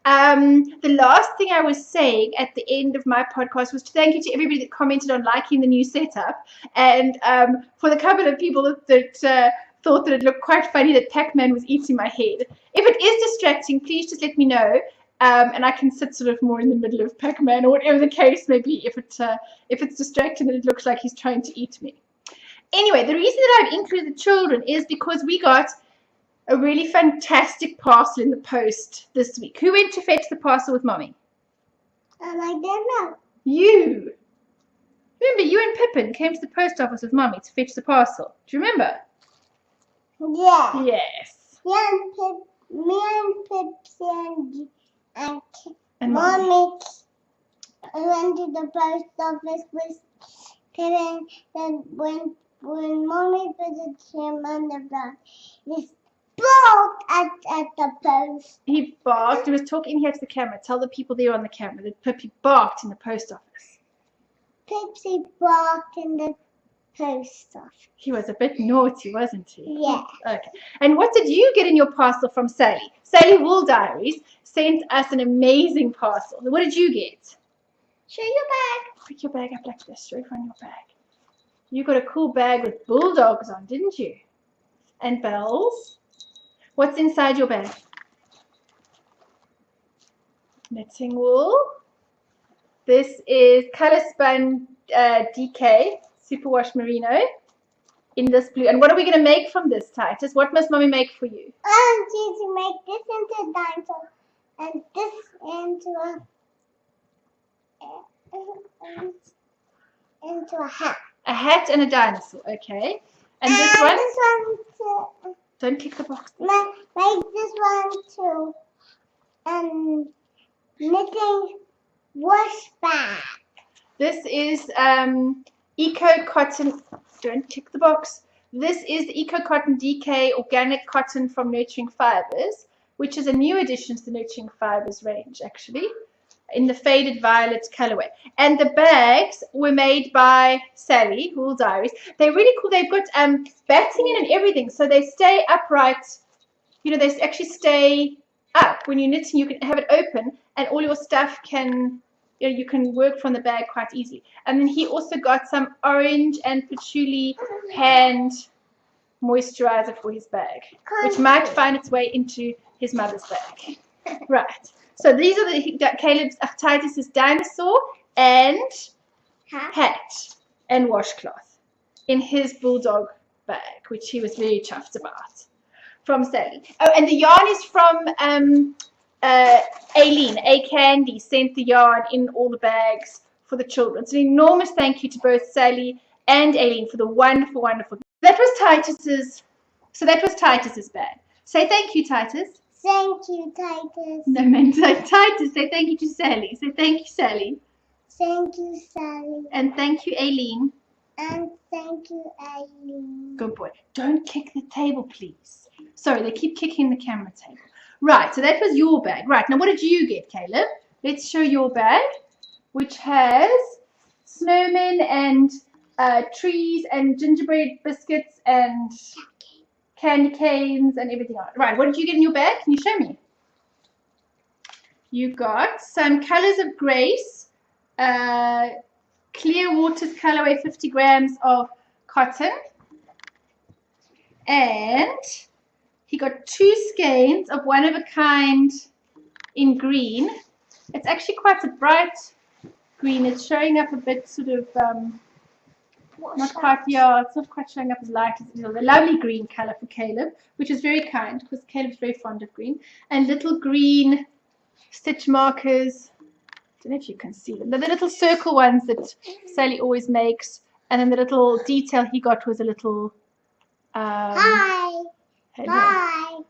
The last thing I was saying at the end of my podcast was to thank you to everybody that commented on liking the new setup, and for the couple of people that thought that it looked quite funny that Pac-Man was eating my head. If it is distracting, please just let me know, and I can sit sort of more in the middle of Pac-Man or whatever the case may be if it's distracting and it looks like he's trying to eat me. Anyway, the reason that I've included the children is because we got a really fantastic parcel in the post this week. Who went to fetch the parcel with Mommy? I don't know. You. Remember, you and Pippin came to the post office with Mommy to fetch the parcel. Do you remember? Yeah. Yes. Me and Pipsy and Mommy. Mommy went to the post office with Pippin. Then when Mommy put him on the ground, he barked at the post. He barked. He was talking here to the camera. Tell the people there on the camera that Pippi barked in the post office. Pipsy barked in the post office. He was a bit naughty, wasn't he? Yeah. Okay. And what did you get in your parcel from Sally? Sally Wool Diaries sent us an amazing parcel. What did you get? Show your bag. Pick your bag up like this. Show it on your bag. You got a cool bag with bulldogs on, didn't you? And bells. What's inside your bag? Knitting wool. This is Color Spun DK Superwash Merino in this blue. And what are we going to make from this, Titus? What must Mommy make for you? I'm going to make this into a dinosaur and this into a hat. A hat and a dinosaur, okay. And this one? This one too. Don't kick the box. Make this one too. Knitting wash bag. This is Eco Cotton. Don't kick the box. This is the Eco Cotton DK organic cotton from Nurturing Fibers, which is a new addition to the Nurturing Fibers range, actually, in the faded violet colorway. And the bags were made by Sally Wool Diaries. They're really cool. They've got batting in and everything, so they stay upright. You know, they actually stay up. When you're knitting, you can have it open, and all your stuff can, you know, you can work from the bag quite easily. And then he also got some orange and patchouli hand moisturizer for his bag, which might find its way into his mother's bag. Right. So these are the Titus's dinosaur and hat and washcloth in his bulldog bag, which he was very chuffed about, from Sally. Oh, and the yarn is from Aileen. Candy sent the yarn in all the bags for the children. So an enormous thank you to both Sally and Aileen for the wonderful, wonderful. That was Titus's. So that was Titus's bag. Say thank you, Titus. Thank you, Titus. No, man, Titus, say thank you to Sally. Say thank you, Sally. Thank you, Sally. And thank you, Aileen. And thank you, Aileen. Good boy. Don't kick the table, please. Sorry, they keep kicking the camera table. Right, so that was your bag. Right, now what did you get, Caleb? Let's show your bag, which has snowmen and trees and gingerbread biscuits and candy canes and everything else. Right, what did you get in your bag? Can you show me? You got some Colors of Grace, Clear Waters colorway, 50 grams of cotton. And he got 2 skeins of one of a kind in green. It's actually quite a bright green. It's showing up a bit sort of not quite, yeah, it's not quite showing up as light as it is. A lovely green color for Caleb, which is very kind because Caleb's very fond of green. And little green stitch markers. I don't know if you can see them. They're the little circle ones that Sally always makes. And then the little detail he got was a little Hi. Hi.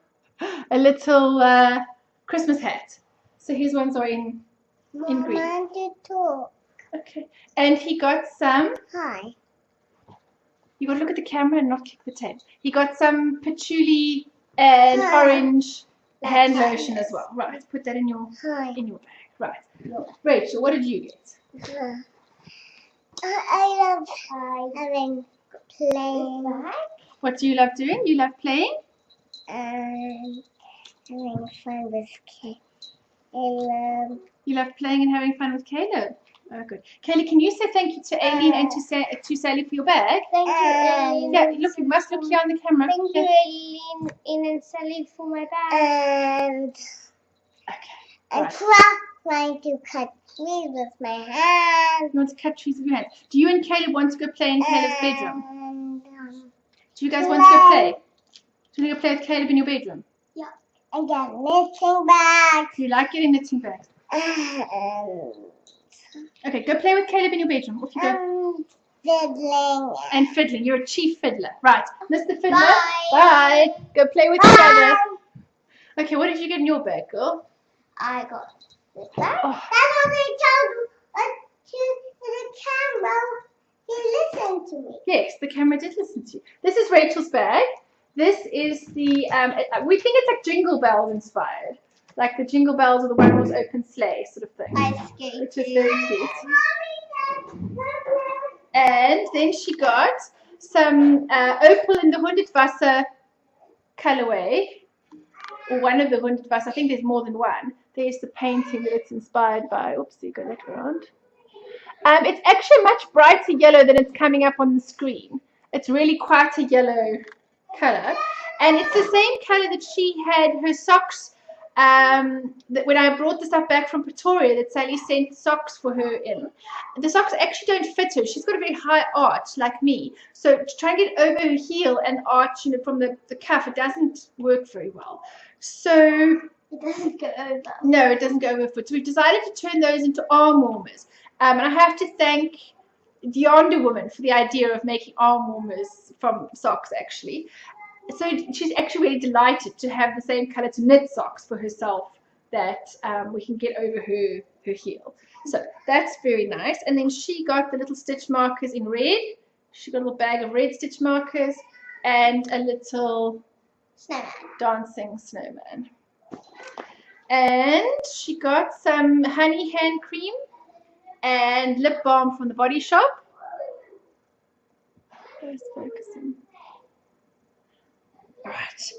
a little Christmas hat. So his ones are in green. I want to talk. Okay. And he got some. Hi. You got to look at the camera and not kick the tape. He got some patchouli and orange hand lotion as well. Right, put that in your bag. Right. Rachel, what did you get? I love having playing. What do you love doing? You love playing? And having fun with Caleb. You love playing and having fun with Caleb? Oh, good. Kaylee, can you say thank you to Aileen and to Sally for your bag? Thank you, Aileen. Yeah, look, you must look here on the camera. Thank you, Aileen and Sally, for my bag. And okay. I'm trying to cut trees with my hands. You want to cut trees with your hands. Do you and Caleb want to go play in Caleb's bedroom? And, Do you guys want to go play? Do you want to go play with Caleb in your bedroom? yeah. And get knitting bags. You like getting knitting bags? Okay, go play with Caleb in your bedroom. Off you go. Fiddling. And fiddling. You're a chief fiddler. Right. Mr. Fiddler. Bye. Bye. Go play with your brother. Okay, what did you get in your bag, girl? I got this bag. Oh. That's what they told the camera. He listened to me. Yes, the camera did listen to you. This is Rachel's bag. This is the, we think it's like Jingle Bells inspired. Like the Jingle Bells or the One Horse Open Sleigh sort of thing. Ice skating. Which is very cute. And then she got some opal in the Hundertwasser colorway. Or one of the Hundertwasser. I think there's more than one. There's the painting that it's inspired by. Oops, you got that around. It's actually much brighter yellow than it's coming up on the screen. It's really quite a yellow color. And it's the same color that she had her socks. That when I brought the stuff back from Pretoria, that Sally sent socks for her in. The socks actually don't fit her. She's got a very high arch like me. So to try and get over her heel and arch, you know, from the cuff, it doesn't work very well. So It doesn't go over. no, it doesn't go over foot. So we've decided to turn those into arm warmers. And I have to thank the Yonder Woman for the idea of making arm warmers from socks, actually. So she's actually really delighted to have the same color to knit socks for herself that we can get over her heel. So that's very nice. And then she got the little stitch markers in red. She got a little bag of red stitch markers and a little dancing snowman. And she got some honey hand cream and lip balm from the Body Shop. Where's focusing? Right.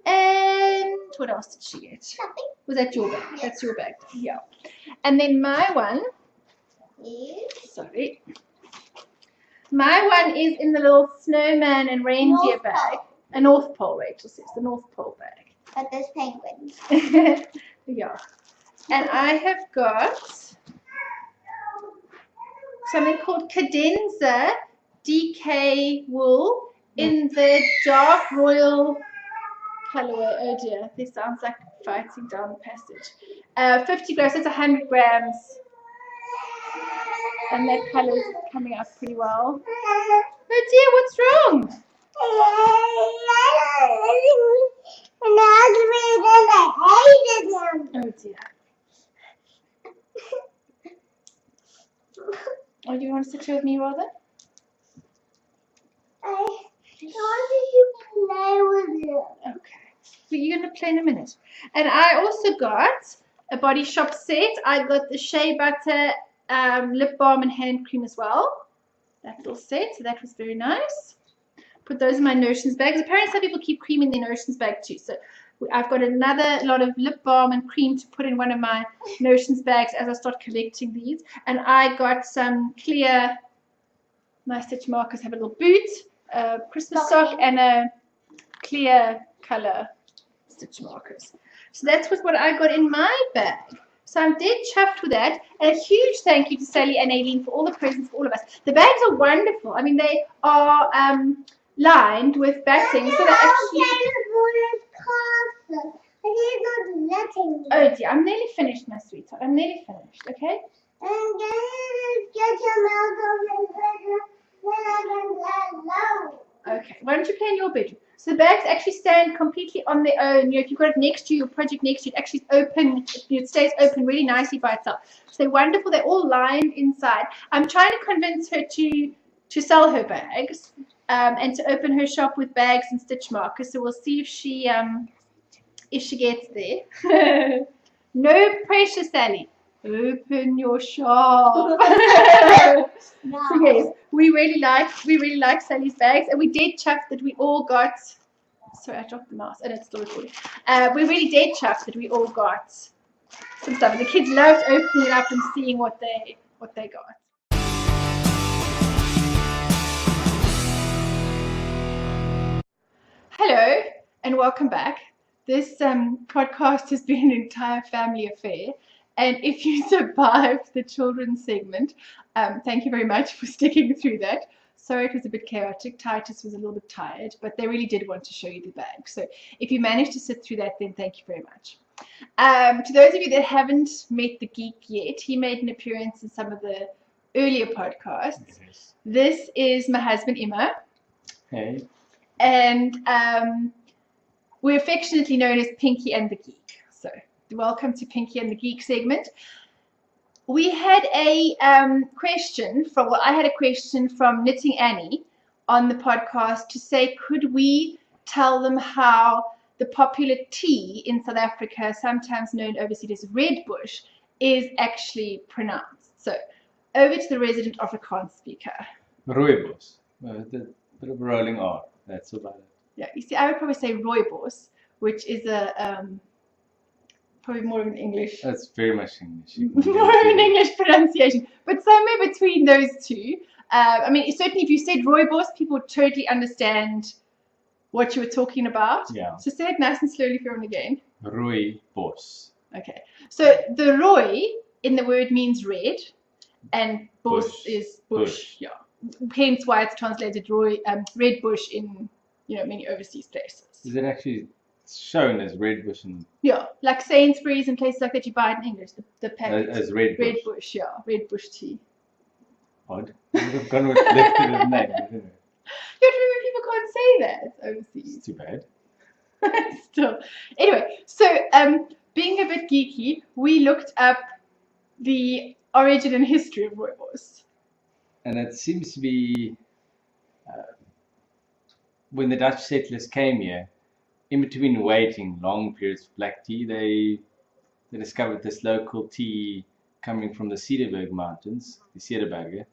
And what else did she get? Nothing. Was that your bag? That's your bag. Yeah. And then my one. Sorry. My one is in the little snowman and reindeer bag. A North Pole, Rachel says. The North Pole bag. But there's penguins. Yeah. And I have got something called Cadenza DK wool in the dark royal colorway. Oh dear, this sounds like fighting down the passage. 50 grams, that's 100 grams. And that color is coming up pretty well. Oh dear, what's wrong? Oh dear. Oh, do you want to sit here with me rather? I wanted to play with you. Okay. So you're going to play in a minute. And I also got a Body Shop set. I got the shea butter, lip balm and hand cream as well. That little set. So that was very nice. Put those in my notions bags. Apparently some people keep cream in their notions bag too. So I've got another lot of lip balm and cream to put in one of my notions bags as I start collecting these. And I got some clear, my stitch markers have a little boot, a Christmas sock, and a clear color stitch markers. So that's what I got in my bag. So I'm dead chuffed with that. And a huge thank you to Sally and Aileen for all the presents for all of us. The bags are wonderful. I mean, they are lined with batting. So they're actually... Oh dear, I'm nearly finished, my sweetheart. I'm nearly finished, okay? And then get your mouth open, then I can play alone. Okay, why don't you play in your bedroom? So the bags actually stand completely on their own. You know, if you've got it next to you, your project next to you, it actually open. It stays open really nicely by itself. So they're wonderful. They're all lined inside. I'm trying to convince her to sell her bags and to open her shop with bags and stitch markers. So we'll see if she gets there. No pressure, Sally. Open your shop. So yes, we really like Sally's bags, and we did chuff that we all got. Sorry, I dropped the mouse, and it's still recording. We really did chuff that we all got some stuff. The kids loved opening it up and seeing what they got. Hello and welcome back. this podcast has been an entire family affair. And if you survived the children's segment, thank you very much for sticking through that. Sorry, it was a bit chaotic. Titus was a little bit tired, but they really did want to show you the bag. So if you managed to sit through that, then thank you very much. To those of you that haven't met the Geek yet, he made an appearance in some of the earlier podcasts. Yes. This is my husband, Emma. Hey. And we're affectionately known as Pinky and the Geek. So welcome to Pinky and the Geek segment. We had a question from, well, I had a question from KnittingAnnie on the podcast to say, could we tell them how the popular tea in South Africa, sometimes known overseas as red bush, is actually pronounced. So over to the resident Afrikaans speaker. Rooibos. The bit of a rolling R. That's about it. Yeah, you see, I would probably say rooibos, which is a probably more of an English. That's very much English. More of an English pronunciation, but somewhere between those two. I mean, certainly if you said rooibos, people would totally understand what you were talking about. Yeah. So say it nice and slowly for everyone again. Rooibos. Okay. So the rooi in the word means red, and bos Bush. is bush. Yeah. Hence why it's translated red bush in many overseas places. Is it actually shown as red bush and Yeah, like Sainsbury's and places like that, you buy it in English. The packet. as red bush? Red bush, yeah, red bush tea. Odd. I've gone with left of his name, isn't it? You have to remember people can't say that overseas. It's too bad. Still. Anyway, so being a bit geeky, we looked up the origin and history of rooibos. And it seems to be when the Dutch settlers came here, in between waiting long periods for black tea, they discovered this local tea coming from the Cederberg Mountains, the Cederberge,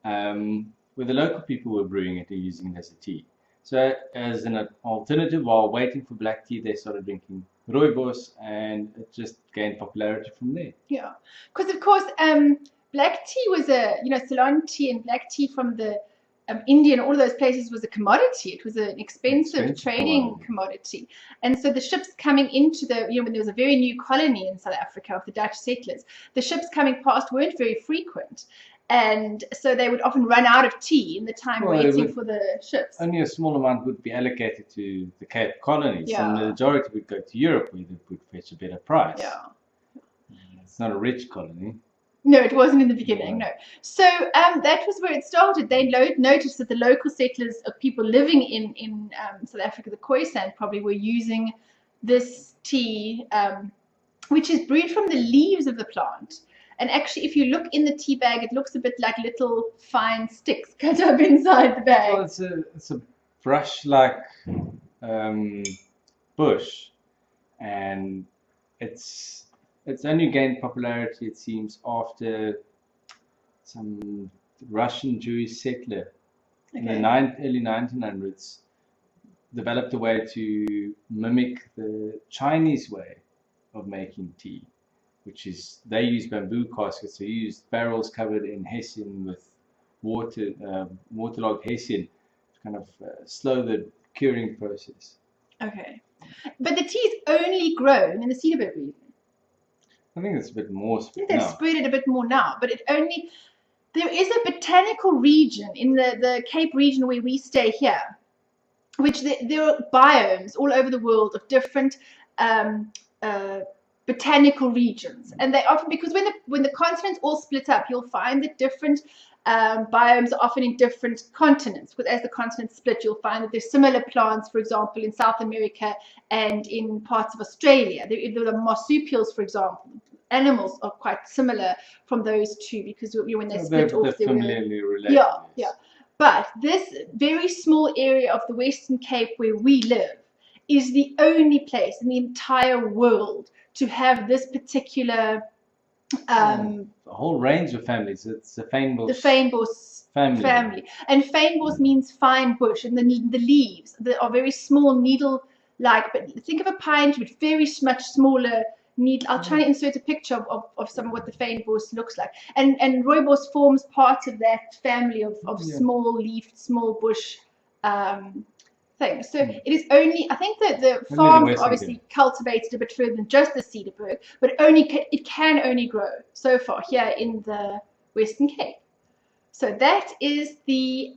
where the local people were brewing it and using it as a tea. So as an alternative, while waiting for black tea, they started drinking rooibos, and it just gained popularity from there. Yeah, because of course, black tea was Ceylon tea and black tea from the India and all of those places was a commodity. It was an expensive trading commodity. And so the ships coming into when there was a very new colony in South Africa of the Dutch settlers, the ships coming past weren't very frequent. And so they would often run out of tea in the time waiting for the ships. Only a small amount would be allocated to the Cape colonies, Yeah. and the majority would go to Europe, where they would fetch a better price. Yeah. It's not a rich colony. No, it wasn't in the beginning, no. So that was where it started. They noticed that the local settlers of people living in South Africa, the Khoisan probably, were using this tea, which is brewed from the leaves of the plant. And actually, if you look in the tea bag, it looks a bit like little fine sticks cut up inside the bag. Well, it's a brush-like bush, and it's only gained popularity, it seems, after some Russian Jewish settler in the early 1900s developed a way to mimic the Chinese way of making tea, which is they use bamboo caskets. They use barrels covered in hessian with waterlogged hessian to kind of slow the curing process. Okay. But the tea is only grown in the Cederberg region. I think it's a bit more I think spread they've now. spread it a bit more now, but there is a botanical region in the Cape region where we stay here, which there are biomes all over the world of different botanical regions, and they often, because when the continents all split up, you'll find that different biomes are often in different continents. Because as the continents split, you'll find that there's similar plants, for example, in South America and in parts of Australia. There are marsupials, for example. Animals are quite similar from those two, because when they split off, they're familiarly related. yeah, yes. yeah. But this very small area of the Western Cape where we live is the only place in the entire world to have this particular A whole range of families. It's the fynbos family. And fynbos means fine bush, and the leaves are very small, needle-like. But think of a pine tree, but very much smaller needle. I'll try and insert a picture of some of what the fynbos looks like. And rooibos forms part of that family of small leafed, small bush thing. So it is only, I think that the the farms Western obviously Cape. cultivated a bit further than just the Cedarburg, but it can only grow so far here in the Western Cape. So that is the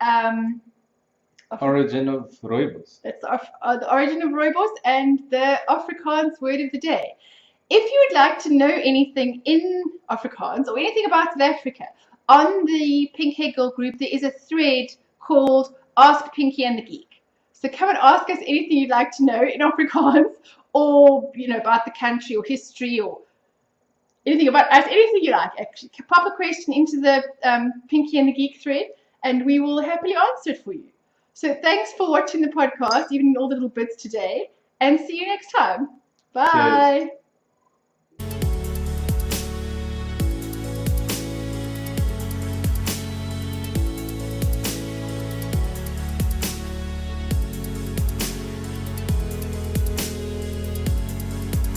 Origin of rooibos. that's the origin of rooibos and the Afrikaans word of the day. If you would like to know anything in Afrikaans or anything about South Africa, on the Pink Hair Girl group there is a thread called Ask Pinky and the Geek. So come and ask us anything you'd like to know in Afrikaans, or about the country or history or anything about us, anything you like. Actually, pop a question into the Pinky and the Geek thread, and we will happily answer it for you. So thanks for watching the podcast, even all the little bits today, and see you next time. Bye. Cheers.